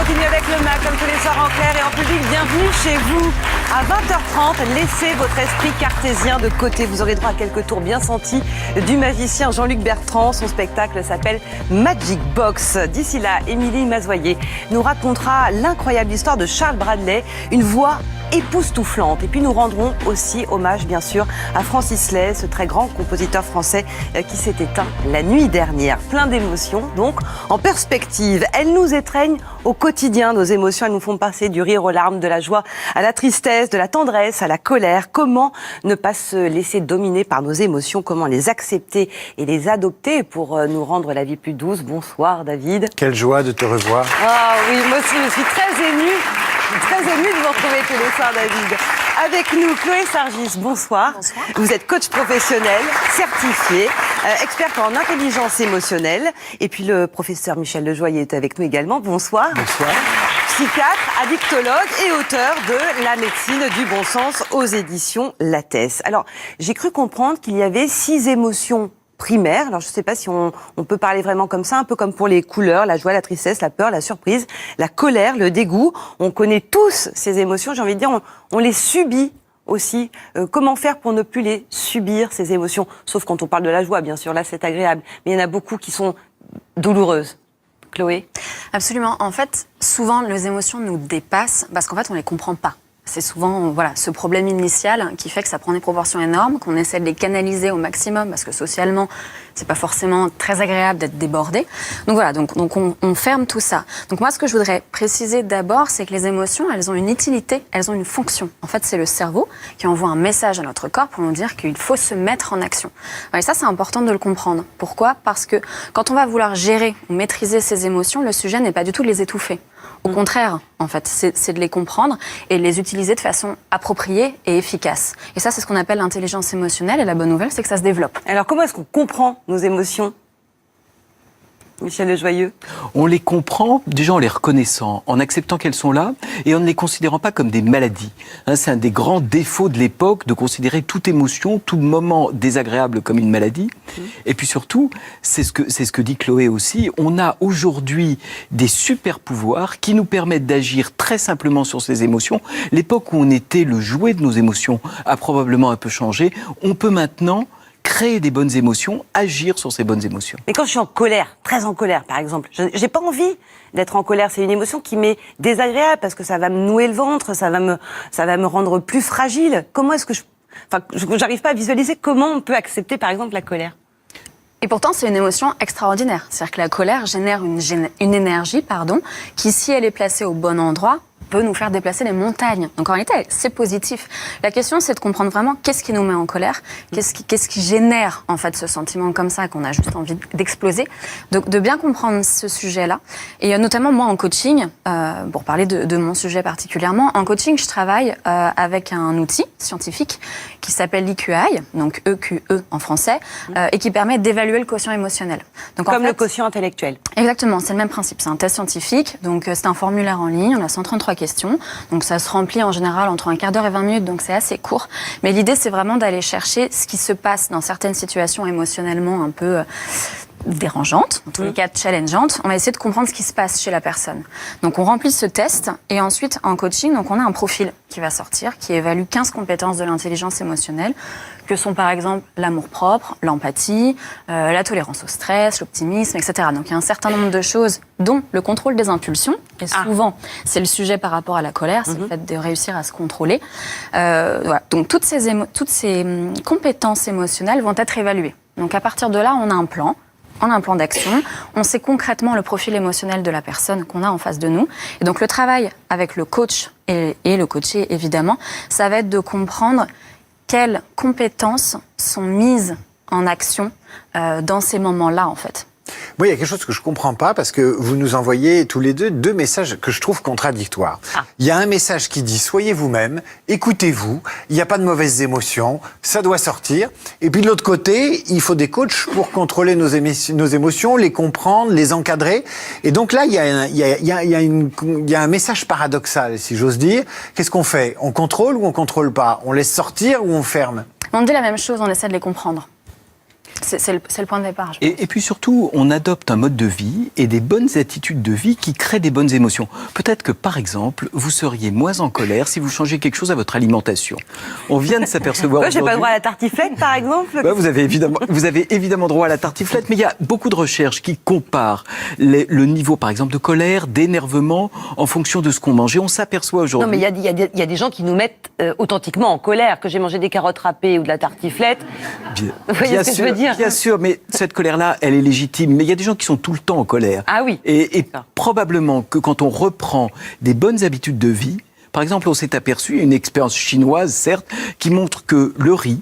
continue avec le MAC, comme tous les soirs en clair et en public. Bienvenue chez vous. À 20h30, laissez votre esprit cartésien de côté. Vous aurez droit à quelques tours bien sentis du magicien Jean-Luc Bertrand. Son spectacle s'appelle Magic Box. D'ici là, Émilie Mazoyer nous racontera l'incroyable histoire de Charles Bradley, une voix époustouflante. Et puis nous rendrons aussi hommage, bien sûr, à Francis Lay, ce très grand compositeur français qui s'est éteint la nuit dernière. Plein d'émotions, donc, en perspective. Elles nous étreignent au quotidien, nos émotions. Elles nous font passer du rire aux larmes, de la joie à la tristesse, de la tendresse à la colère. Comment ne pas se laisser dominer par nos émotions? Comment les accepter et les adopter pour nous rendre la vie plus douce? Bonsoir, David. Quelle joie de te revoir. Ah oui, moi aussi, je suis très émue. Très émue de vous retrouver tous les soirs, David. Avec nous, Chloé Sargis, bonsoir. Bonsoir. Vous êtes coach professionnel, certifié, experte en intelligence émotionnelle. Et puis le professeur Michel Lejoyer est avec nous également. Bonsoir. Bonsoir. Psychiatre, addictologue et auteur de La médecine du bon sens aux éditions Lattès. Alors, j'ai cru comprendre qu'il y avait 6 émotions primaire. Alors, je ne sais pas si on peut parler vraiment comme ça, un peu comme pour les couleurs, la joie, la tristesse, la peur, la surprise, la colère, le dégoût. On connaît tous ces émotions, j'ai envie de dire, on les subit aussi. Comment faire pour ne plus les subir, ces émotions? Sauf quand on parle de la joie, bien sûr, là c'est agréable. Mais il y en a beaucoup qui sont douloureuses. Chloé? Absolument. En fait, souvent, les émotions nous dépassent parce qu'en fait, on ne les comprend pas. C'est souvent ce problème initial qui fait que ça prend des proportions énormes, qu'on essaie de les canaliser au maximum parce que socialement, c'est pas forcément très agréable d'être débordé. Donc voilà, donc on ferme tout ça. Donc moi, ce que je voudrais préciser d'abord, c'est que les émotions, elles ont une utilité, elles ont une fonction. En fait, c'est le cerveau qui envoie un message à notre corps pour nous dire qu'il faut se mettre en action. Et ça, c'est important de le comprendre. Pourquoi? Parce que quand on va vouloir gérer ou maîtriser ces émotions, le sujet n'est pas du tout de les étouffer. Au contraire, en fait, c'est de les comprendre et de les utiliser de façon appropriée et efficace. Et ça, c'est ce qu'on appelle l'intelligence émotionnelle. Et la bonne nouvelle, c'est que ça se développe. Alors, comment est-ce qu'on comprend nos émotions, Michel Lejoyeux? On les comprend déjà en les reconnaissant, en acceptant qu'elles sont là et en ne les considérant pas comme des maladies. C'est un des grands défauts de l'époque de considérer toute émotion, tout moment désagréable comme une maladie. Et puis surtout, c'est ce que dit Chloé aussi, on a aujourd'hui des super pouvoirs qui nous permettent d'agir très simplement sur ces émotions. L'époque où on était le jouet de nos émotions a probablement un peu changé. On peut maintenant créer des bonnes émotions, agir sur ces bonnes émotions. Mais quand je suis en colère, très en colère par exemple, j'ai pas envie d'être en colère. C'est une émotion qui m'est désagréable parce que ça va me nouer le ventre, ça va me rendre plus fragile. Comment est-ce que j'arrive pas à visualiser comment on peut accepter par exemple la colère? Et pourtant, c'est une émotion extraordinaire. C'est-à-dire que la colère génère une énergie, qui, si elle est placée au bon endroit, peut nous faire déplacer les montagnes. Donc en réalité, c'est positif. La question, c'est de comprendre vraiment qu'est-ce qui nous met en colère, qu'est-ce qui génère en fait ce sentiment comme ça qu'on a juste envie d'exploser. Donc de bien comprendre ce sujet-là. Et notamment moi en coaching, pour parler de mon sujet particulièrement, en coaching, je travaille avec un outil scientifique qui s'appelle l'EQI, donc EQE en français, et qui permet d'évaluer le quotient émotionnel. Donc, comme le quotient intellectuel. Exactement, c'est le même principe. C'est un test scientifique, donc c'est un formulaire en ligne, on a 133 questions. Donc ça se remplit en général entre un quart d'heure et 20 minutes, donc c'est assez court. Mais l'idée, c'est vraiment d'aller chercher ce qui se passe dans certaines situations émotionnellement un peu dérangeantes, en tous les cas challengeantes. On va essayer de comprendre ce qui se passe chez la personne. Donc on remplit ce test et ensuite en coaching, donc on a un profil qui va sortir, qui évalue 15 compétences de l'intelligence émotionnelle, que sont par exemple l'amour-propre, l'empathie, la tolérance au stress, l'optimisme, etc. Donc il y a un certain nombre de choses, dont le contrôle des impulsions. Et souvent, c'est le sujet par rapport à la colère, c'est le fait de réussir à se contrôler. Voilà. Donc toutes ces compétences émotionnelles vont être évaluées. Donc à partir de là, on a un plan d'action, on sait concrètement le profil émotionnel de la personne qu'on a en face de nous. Et donc le travail avec le coach et le coaché, évidemment, ça va être de comprendre quelles compétences sont mises en action dans ces moments-là, en fait. Moi, il y a quelque chose que je ne comprends pas parce que vous nous envoyez tous les deux messages que je trouve contradictoires. Il y a un message qui dit « Soyez vous-même, écoutez-vous, il n'y a pas de mauvaises émotions, ça doit sortir ». Et puis de l'autre côté, il faut des coachs pour contrôler nos émotions, les comprendre, les encadrer. Et donc là, il y a un message paradoxal, si j'ose dire. Qu'est-ce qu'on fait? On contrôle ou on ne contrôle pas? On laisse sortir ou on ferme? On dit la même chose, on essaie de les comprendre. c'est le point de départ. Et puis surtout, on adopte un mode de vie et des bonnes attitudes de vie qui créent des bonnes émotions. Peut-être que, par exemple, vous seriez moins en colère si vous changez quelque chose à votre alimentation. On vient de s'apercevoir J'ai pas le droit à la tartiflette, par exemple. Vous avez évidemment droit à la tartiflette, mais il y a beaucoup de recherches qui comparent le niveau, par exemple, de colère, d'énervement, en fonction de ce qu'on mange. Et on s'aperçoit aujourd'hui... Non, mais il y a des gens qui nous mettent authentiquement en colère. Que j'ai mangé des carottes râpées ou de la tartiflette. Vous voyez ce que je veux dire? Bien sûr, mais cette colère-là, elle est légitime. Mais il y a des gens qui sont tout le temps en colère. Ah oui. Et probablement que quand on reprend des bonnes habitudes de vie, par exemple, on s'est aperçu, une expérience chinoise, certes, qui montre que le riz,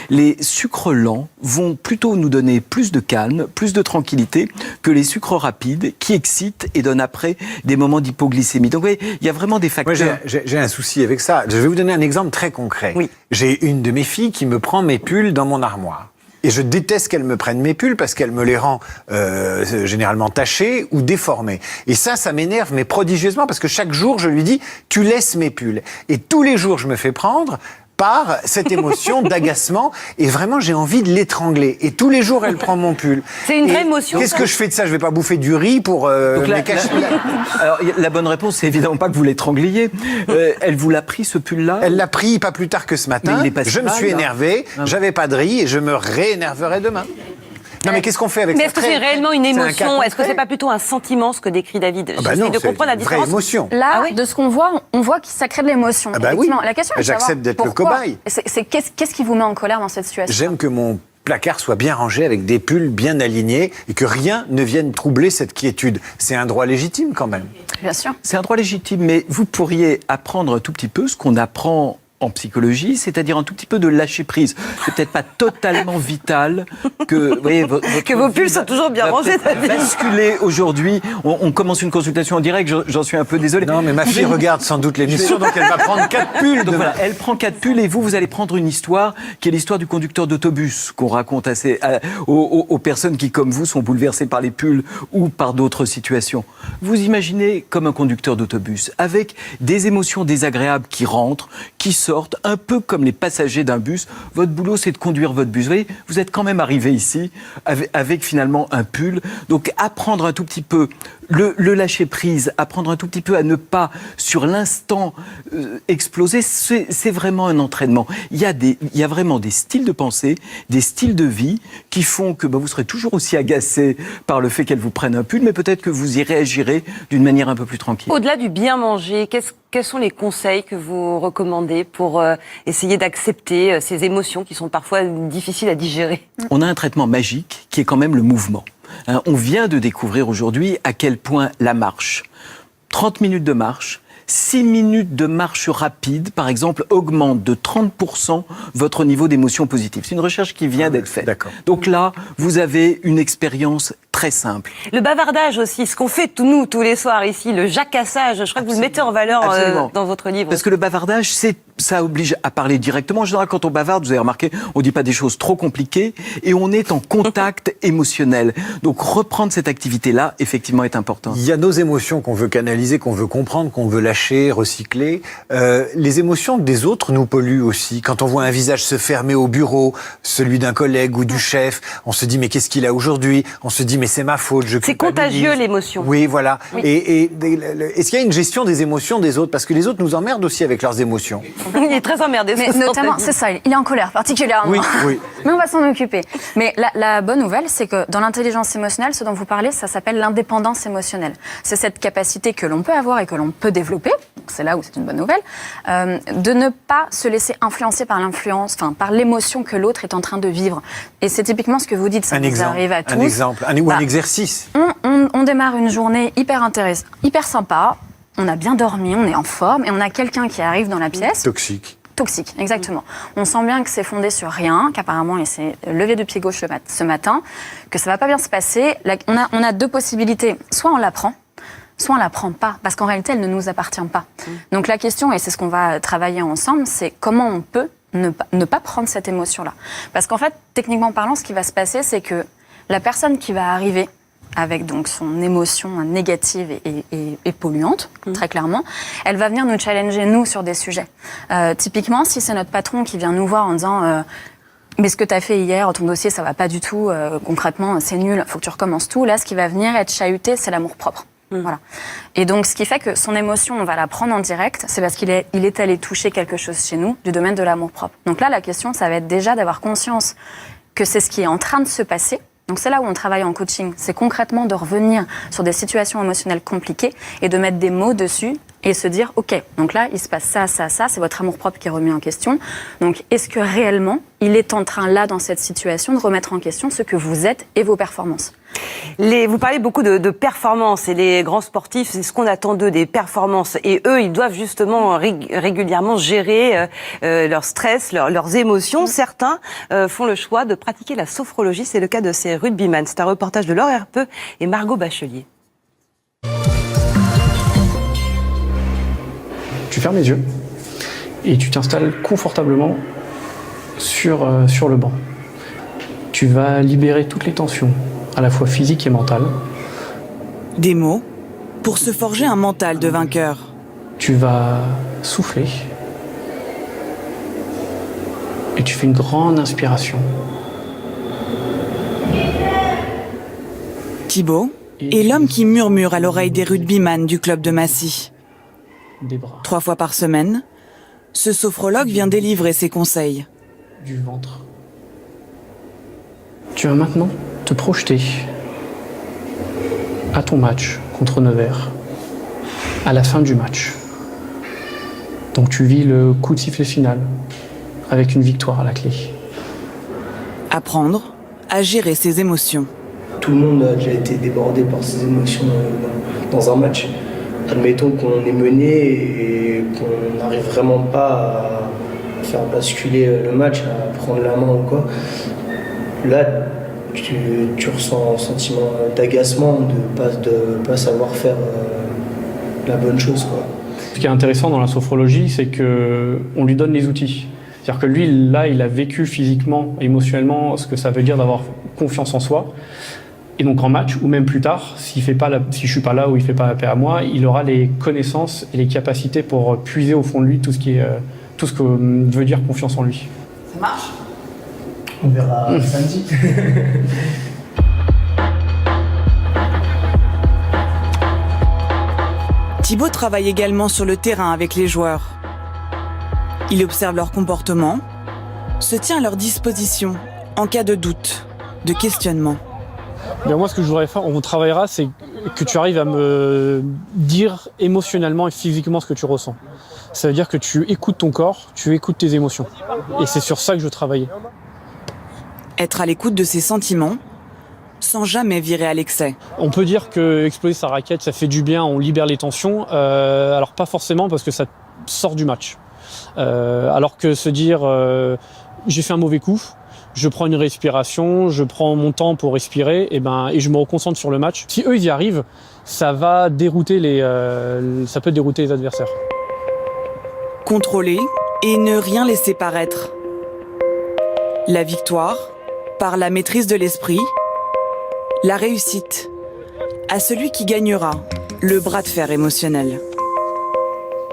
les sucres lents vont plutôt nous donner plus de calme, plus de tranquillité que les sucres rapides qui excitent et donnent après des moments d'hypoglycémie. Donc, vous voyez, il y a vraiment des facteurs. Moi, j'ai un souci avec ça. Je vais vous donner un exemple très concret. Oui. J'ai une de mes filles qui me prend mes pulls dans mon armoire. Et je déteste qu'elle me prenne mes pulls parce qu'elle me les rend généralement tachés ou déformés. Et ça m'énerve, mais prodigieusement, parce que chaque jour, je lui dis, tu laisses mes pulls. Et tous les jours, je me fais prendre par cette émotion d'agacement. Et vraiment, j'ai envie de l'étrangler. Et tous les jours, elle prend mon pull. C'est une vraie émotion. Qu'est-ce que je fais de ça? Je vais pas bouffer du riz pour me cacher. Alors, la bonne réponse, c'est évidemment pas que vous l'étrangliez. Elle vous l'a pris, ce pull-là? Elle l'a pris pas plus tard que ce matin. Je me suis énervé, j'avais pas de riz et je me réénerverai demain. Non, mais qu'est-ce qu'on fait avec ça? Mais est-ce que c'est réellement une émotion? Est-ce que c'est pas plutôt un sentiment, ce que décrit David? Non, de comprendre la différence. Vraie émotion. Là, de ce qu'on voit, on voit que ça crée de l'émotion. Ah bah oui. La question est de savoir J'accepte d'être le pourquoi. cobaye. Qu'est-ce qui vous met en colère dans cette situation? J'aime que mon placard soit bien rangé avec des pulls bien alignés et que rien ne vienne troubler cette quiétude. C'est un droit légitime quand même. Bien sûr. C'est un droit légitime, mais vous pourriez apprendre un tout petit peu ce qu'on apprend en psychologie, c'est-à-dire un tout petit peu de lâcher prise. C'est peut-être pas totalement vital que, vous voyez, que vos pulls soient toujours bien rangés. Basculer aujourd'hui. On commence une consultation en direct. J'en suis un peu désolé. Non, mais ma fille regarde sans doute l'émission, donc elle va prendre 4 pulls. Donc voilà, elle prend 4 pulls et vous allez prendre une histoire qui est l'histoire du conducteur d'autobus qu'on raconte aux personnes qui, comme vous, sont bouleversées par les pulls ou par d'autres situations. Vous imaginez comme un conducteur d'autobus avec des émotions désagréables qui rentrent, qui sortent, un peu comme les passagers d'un bus. Votre boulot, c'est de conduire votre bus. Vous voyez, vous êtes quand même arrivé ici avec finalement un pull. Donc, apprendre un tout petit peu le lâcher prise, apprendre un tout petit peu à ne pas, sur l'instant, exploser, c'est vraiment un entraînement. Il y a vraiment des styles de pensée, des styles de vie qui font que vous serez toujours aussi agacé par le fait qu'elle vous prenne un pull, mais peut-être que vous y réagirez d'une manière un peu plus tranquille. Au-delà du bien manger, quels sont les conseils que vous recommandez pour essayer d'accepter ces émotions qui sont parfois difficiles à digérer? On a un traitement magique qui est quand même le mouvement. On vient de découvrir aujourd'hui à quel point la marche, 30 minutes de marche, 6 minutes de marche rapide, par exemple, augmente de 30% votre niveau d'émotion positive. C'est une recherche qui vient d'être faite. D'accord. Donc là, vous avez une expérience très simple. Le bavardage aussi, ce qu'on fait nous tous les soirs ici, le jacassage, je crois que vous le mettez en valeur dans votre livre. Parce que le bavardage, ça oblige à parler directement. En général, quand on bavarde, vous avez remarqué, on ne dit pas des choses trop compliquées et on est en contact émotionnel. Donc reprendre cette activité-là, effectivement, est important. Il y a nos émotions qu'on veut canaliser, qu'on veut comprendre, qu'on veut lâcher, recycler. Les émotions des autres nous polluent aussi. Quand on voit un visage se fermer au bureau, celui d'un collègue ou du chef, on se dit mais qu'est-ce qu'il a aujourd'hui? On se dit mais c'est ma faute, je culpabilise. C'est contagieux l'émotion. Oui, voilà. Oui. Et est-ce qu'il y a une gestion des émotions des autres? Parce que les autres nous emmerdent aussi avec leurs émotions. Il est très emmerdé. Mais notamment, c'est ça, il est en colère particulièrement. Oui, oui. Mais on va s'en occuper. Mais la bonne nouvelle, c'est que dans l'intelligence émotionnelle, ce dont vous parlez, ça s'appelle l'indépendance émotionnelle. C'est cette capacité que l'on peut avoir et que l'on peut développer, c'est là où c'est une bonne nouvelle, de ne pas se laisser influencer par par l'émotion que l'autre est en train de vivre. Et c'est typiquement ce que vous dites, ça nous arrive à tous. Un exemple, ou un exercice. On démarre une journée hyper intéressante, hyper sympa. On a bien dormi, on est en forme, et on a quelqu'un qui arrive dans la pièce. Toxique, exactement. On sent bien que c'est fondé sur rien, qu'apparemment il s'est levé du pied gauche ce matin, que ça va pas bien se passer. On a deux possibilités. Soit on la prend, soit on la prend pas, parce qu'en réalité elle ne nous appartient pas. Donc la question, et c'est ce qu'on va travailler ensemble, c'est comment on peut ne pas prendre cette émotion-là. Parce qu'en fait, techniquement parlant, ce qui va se passer, c'est que la personne qui va arriver avec donc son émotion négative et polluante, très clairement, elle va venir nous challenger, nous, sur des sujets. Typiquement, si c'est notre patron qui vient nous voir en disant Mais ce que tu as fait hier, ton dossier, ça va pas du tout. Concrètement, c'est nul, il faut que tu recommences tout. Là, ce qui va venir être chahuté, c'est l'amour-propre. Voilà. Et donc, ce qui fait que son émotion, on va la prendre en direct, c'est parce qu'il est allé toucher quelque chose chez nous du domaine de l'amour-propre. Donc là, la question, ça va être déjà d'avoir conscience que c'est ce qui est en train de se passer. Donc c'est là où on travaille en coaching, c'est concrètement de revenir sur des situations émotionnelles compliquées et de mettre des mots dessus et se dire, ok, donc là, il se passe ça, c'est votre amour-propre qui est remis en question. Donc est-ce que réellement, il est en train, là, dans cette situation, de remettre en question ce que vous êtes et vos performances ? Vous parlez beaucoup de performances et les grands sportifs, c'est ce qu'on attend d'eux, des performances. Et eux, ils doivent justement régulièrement gérer leur stress, leurs émotions. Certains font le choix de pratiquer la sophrologie. C'est le cas de ces rugbyman. C'est un reportage de Laure Herpeux et Margot Bachelier. Tu fermes les yeux et tu t'installes confortablement sur le banc. Tu vas libérer toutes les tensions, à la fois physiques et mentales. Des mots pour se forger un mental de vainqueur. Tu vas souffler et tu fais une grande inspiration. Thibaut est l'homme qui murmure à l'oreille des rugbyman du club de Massy. Des bras. 3 fois par semaine, ce sophrologue vient délivrer ses conseils. Du ventre. Tu vas maintenant te projeter à ton match contre Nevers, à la fin du match. Donc tu vis le coup de sifflet final avec une victoire à la clé. Apprendre à gérer ses émotions. Tout le monde a déjà été débordé par ses émotions dans un match. Admettons qu'on est mené et qu'on n'arrive vraiment pas à faire basculer le match, à prendre la main ou quoi. Là, tu ressens un sentiment d'agacement, de pas savoir faire la bonne chose, quoi. Ce qui est intéressant dans la sophrologie, c'est qu'on lui donne les outils. C'est-à-dire que lui, là, il a vécu physiquement, émotionnellement, ce que ça veut dire d'avoir confiance en soi. Et donc en match, ou même plus tard, si je suis pas là ou il fait pas appel à moi, il aura les connaissances et les capacités pour puiser au fond de lui tout ce que veut dire confiance en lui. Ça marche ? On verra samedi. Thibaut travaille également sur le terrain avec les joueurs. Il observe leur comportement, se tient à leur disposition en cas de doute, de questionnement. Bien, moi, ce que je voudrais faire, on travaillera, c'est que tu arrives à me dire émotionnellement et physiquement ce que tu ressens. Ça veut dire que tu écoutes ton corps, tu écoutes tes émotions. Et c'est sur ça que je veux travailler. Être à l'écoute de ses sentiments, sans jamais virer à l'excès. On peut dire que exploser sa raquette, ça fait du bien, on libère les tensions. Alors pas forcément parce que ça sort du match. Alors que se dire j'ai fait un mauvais coup, je prends une respiration, je prends mon temps pour respirer et je me reconcentre sur le match. Si eux ils y arrivent, ça va dérouter ça peut dérouter les adversaires. Contrôler et ne rien laisser paraître. La victoire, par la maîtrise de l'esprit, la réussite, à celui qui gagnera le bras de fer émotionnel.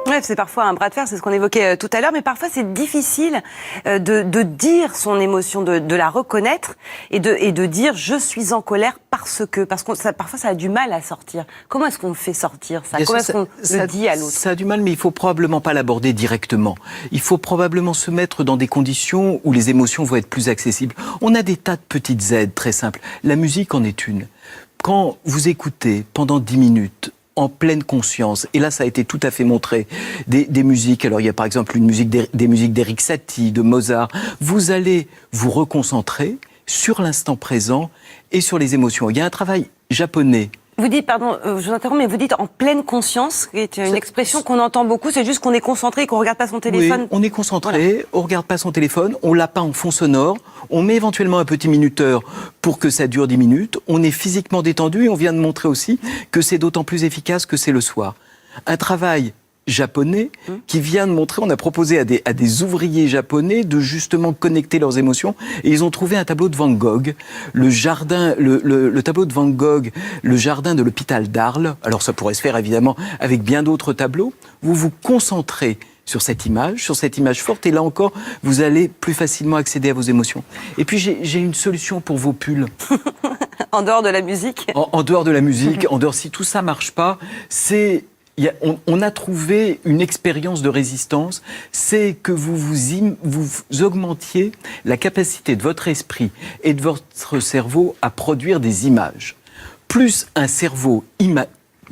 Ouais, c'est parfois un bras de fer, c'est ce qu'on évoquait tout à l'heure, mais parfois c'est difficile de dire son émotion, de la reconnaître et de dire je suis en colère parce que parfois ça a du mal à sortir. Comment est-ce qu'on le fait sortir ça ? Comment est-ce qu'on le dit à l'autre ? Ça a du mal, mais il faut probablement pas l'aborder directement. Il faut probablement se mettre dans des conditions où les émotions vont être plus accessibles. On a des tas de petites aides très simples. La musique en est une. Quand vous écoutez pendant 10 minutes, en pleine conscience, et là ça a été tout à fait montré, des musiques, alors il y a par exemple des musiques d'Eric Satie, de Mozart, vous allez vous reconcentrer sur l'instant présent et sur les émotions. Il y a un travail japonais. Vous dites, pardon, je vous interromps, mais vous dites en pleine conscience, qui est une expression qu'on entend beaucoup, c'est juste qu'on est concentré et qu'on ne regarde pas son téléphone. Oui, on est concentré, voilà. On ne regarde pas son téléphone, on l'a pas en fond sonore, on met éventuellement un petit minuteur pour que ça dure 10 minutes, on est physiquement détendu et on vient de montrer aussi que c'est d'autant plus efficace que c'est le soir. Un travail japonais qui vient de montrer, on a proposé à des ouvriers japonais de justement connecter leurs émotions et ils ont trouvé un tableau de Van Gogh, le tableau de Van Gogh, le jardin de l'hôpital d'Arles. Alors ça pourrait se faire évidemment avec bien d'autres tableaux. Vous vous concentrez sur cette image forte, et là encore, vous allez plus facilement accéder à vos émotions. Et puis j'ai une solution pour vos pulls. En dehors de la musique. En dehors de la musique, en dehors, si tout ça marche pas, on a trouvé une expérience de résistance, c'est que vous augmentiez la capacité de votre esprit et de votre cerveau à produire des images. Plus un cerveau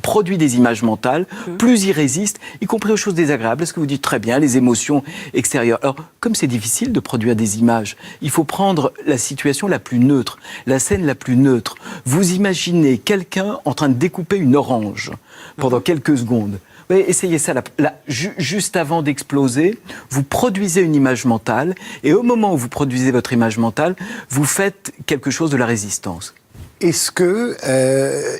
produit des images mentales, plus il résiste, y compris aux choses désagréables. Est-ce que vous dites très bien, les émotions extérieures. Alors, comme c'est difficile de produire des images, il faut prendre la situation la plus neutre, la scène la plus neutre. Vous imaginez quelqu'un en train de découper une orange pendant quelques secondes. Oui, essayez ça, juste avant d'exploser, vous produisez une image mentale, et au moment où vous produisez votre image mentale, vous faites quelque chose de la résistance. Est-ce que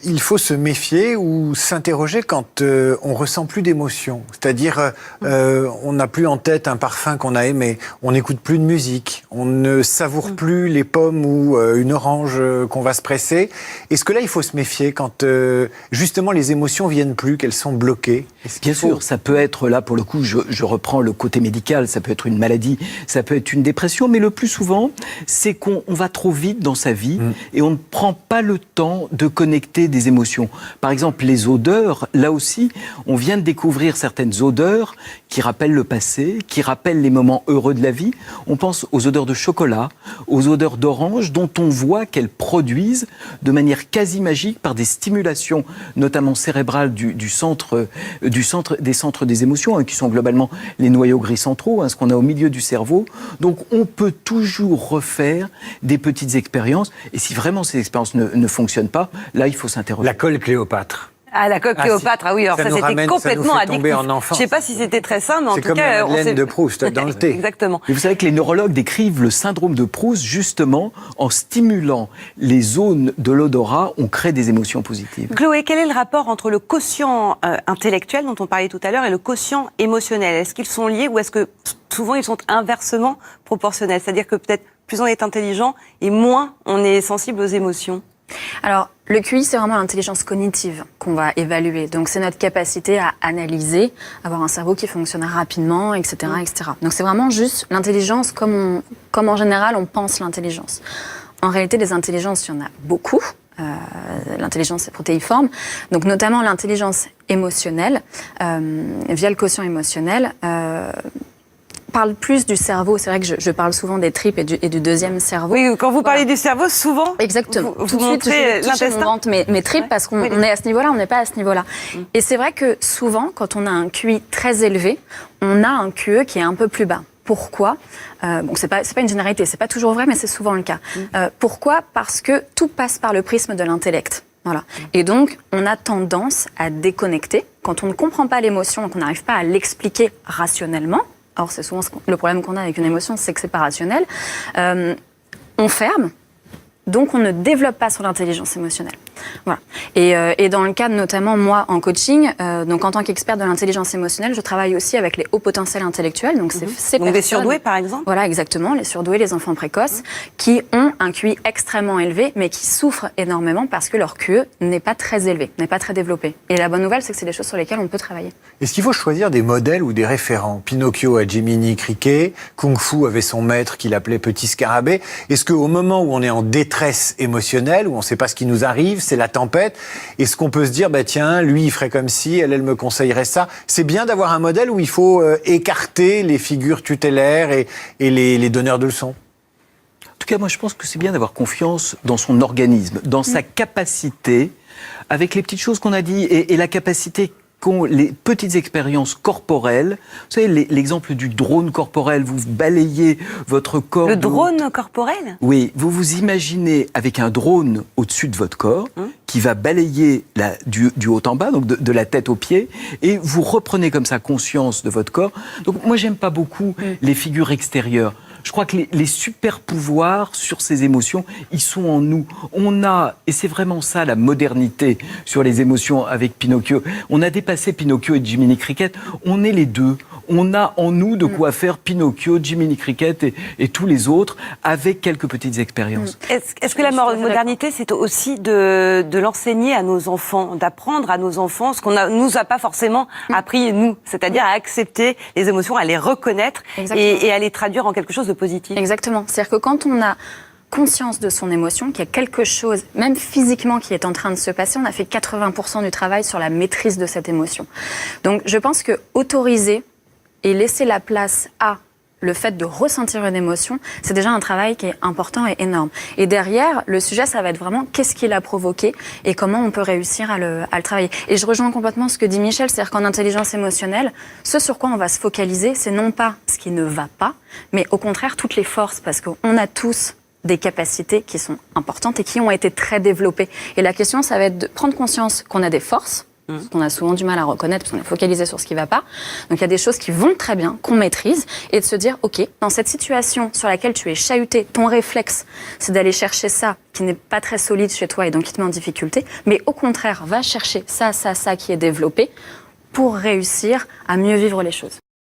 il faut se méfier ou s'interroger quand on ressent plus d'émotion? C'est-à-dire, on n'a plus en tête un parfum qu'on a aimé, on n'écoute plus de musique, on ne savoure plus les pommes ou une orange qu'on va se presser. Est-ce que là, il faut se méfier quand justement les émotions viennent plus, qu'elles sont bloquées? Bien sûr, ça peut être, là pour le coup, je reprends le côté médical, ça peut être une maladie, ça peut être une dépression, mais le plus souvent, c'est qu'on va trop vite dans sa vie et on ne prend pas le temps de connecter des émotions. Par exemple, les odeurs, là aussi, on vient de découvrir certaines odeurs qui rappellent le passé, qui rappellent les moments heureux de la vie. On pense aux odeurs de chocolat, aux odeurs d'orange, dont on voit qu'elles produisent de manière quasi magique par des stimulations, notamment cérébrales des centres des émotions, hein, qui sont globalement les noyaux gris centraux, hein, ce qu'on a au milieu du cerveau. Donc on peut toujours refaire des petites expériences, et si vraiment ces expériences ne fonctionnent pas, là il faut s'interroger. La colle Cléopâtre. Ah, la coque Cléopâtre, ah oui, alors ça c'était complètement addictif. Je sais pas si c'était très sain, mais en tout cas... C'est comme la Madeleine de Proust, dans le thé. Exactement. Et vous savez que les neurologues décrivent le syndrome de Proust, justement, en stimulant les zones de l'odorat, on crée des émotions positives. Chloé, quel est le rapport entre le quotient intellectuel, dont on parlait tout à l'heure, et le quotient émotionnel? Est-ce qu'ils sont liés ou est-ce que souvent ils sont inversement proportionnels? C'est-à-dire que peut-être plus on est intelligent et moins on est sensible aux émotions? Alors, le QI, c'est vraiment l'intelligence cognitive qu'on va évaluer. Donc, c'est notre capacité à analyser, avoir un cerveau qui fonctionne rapidement, etc., etc. Donc, c'est vraiment juste l'intelligence comme en général on pense l'intelligence. En réalité, les intelligences, il y en a beaucoup. L'intelligence est protéiforme. Donc, notamment l'intelligence émotionnelle, via le quotient émotionnel, parle plus du cerveau. C'est vrai que je parle souvent des tripes et du deuxième cerveau. Oui, quand vous parlez du cerveau, souvent, exactement. Vous montrez l'intestin. Mes tripes, parce qu'on est à ce niveau-là, on n'est pas à ce niveau-là. Et c'est vrai que souvent, quand on a un QI très élevé, on a un QE qui est un peu plus bas. Pourquoi? Bon, c'est pas une généralité, c'est pas toujours vrai, mais c'est souvent le cas. Pourquoi? Parce que tout passe par le prisme de l'intellect. Voilà. Et donc, on a tendance à déconnecter. Quand on ne comprend pas l'émotion, qu'on n'arrive pas à l'expliquer rationnellement, or c'est souvent le problème qu'on a avec une émotion, c'est que c'est pas rationnel, on ferme, donc on ne développe pas sur l'intelligence émotionnelle. Voilà. Et dans le cadre notamment, moi, en coaching, donc en tant qu'expert de l'intelligence émotionnelle, je travaille aussi avec les hauts potentiels intellectuels. Donc, c'est donc des surdoués, par exemple? Voilà, exactement, les surdoués, les enfants précoces, qui ont un QI extrêmement élevé, mais qui souffrent énormément parce que leur QE n'est pas très élevé, n'est pas très développé. Et la bonne nouvelle, c'est que c'est des choses sur lesquelles on peut travailler. Est-ce qu'il faut choisir des modèles ou des référents? Pinocchio a Jiminy Cricket, Kung Fu avait son maître qu'il appelait Petit Scarabée. Est-ce qu'au moment où on est en détresse émotionnelle, où on ne sait pas ce qui nous arrive, c'est la tempête, est-ce qu'on peut se dire, bah tiens, lui il ferait comme ci, elle me conseillerait ça? C'est bien d'avoir un modèle où il faut écarter les figures tutélaires et les donneurs de leçons? En tout cas, moi je pense que c'est bien d'avoir confiance dans son organisme, dans sa capacité, avec les petites choses qu'on a dit, et la capacité qu'ont les petites expériences corporelles. Vous savez, l'exemple du drone corporel, vous balayez votre corps. Le drone corporel? Oui, vous vous imaginez avec un drone au-dessus de votre corps qui va balayer du haut en bas, donc de la tête aux pieds, et vous reprenez comme ça conscience de votre corps. Donc moi, j'aime pas beaucoup les figures extérieures. Je crois que les super pouvoirs sur ces émotions, ils sont en nous. On a, et c'est vraiment ça la modernité sur les émotions avec Pinocchio, on a dépassé Pinocchio et Jiminy Cricket, on est les deux. On a en nous de quoi faire Pinocchio, Jiminy Cricket et tous les autres avec quelques petites expériences. Est-ce que la modernité, c'est aussi de l'enseigner à nos enfants, d'apprendre à nos enfants ce qu'on nous a pas forcément appris, nous, c'est-à-dire à accepter les émotions, à les reconnaître et à les traduire en quelque chose de positif. Exactement. C'est-à-dire que quand on a conscience de son émotion, qu'il y a quelque chose, même physiquement, qui est en train de se passer, on a fait 80% du travail sur la maîtrise de cette émotion. Donc je pense que autoriser et laisser la place à le fait de ressentir une émotion, c'est déjà un travail qui est important et énorme. Et derrière, le sujet, ça va être vraiment qu'est-ce qui l'a provoqué et comment on peut réussir à le travailler. Et je rejoins complètement ce que dit Michel, c'est-à-dire qu'en intelligence émotionnelle, ce sur quoi on va se focaliser, c'est non pas ce qui ne va pas, mais au contraire toutes les forces, parce qu'on a tous des capacités qui sont importantes et qui ont été très développées. Et la question, ça va être de prendre conscience qu'on a des forces, ce qu'on a souvent du mal à reconnaître parce qu'on est focalisé sur ce qui ne va pas. Donc il y a des choses qui vont très bien, qu'on maîtrise, et de se dire, ok, dans cette situation sur laquelle tu es chahuté, ton réflexe, c'est d'aller chercher ça qui n'est pas très solide chez toi et donc qui te met en difficulté, mais au contraire, va chercher ça qui est développé pour réussir à mieux vivre les choses.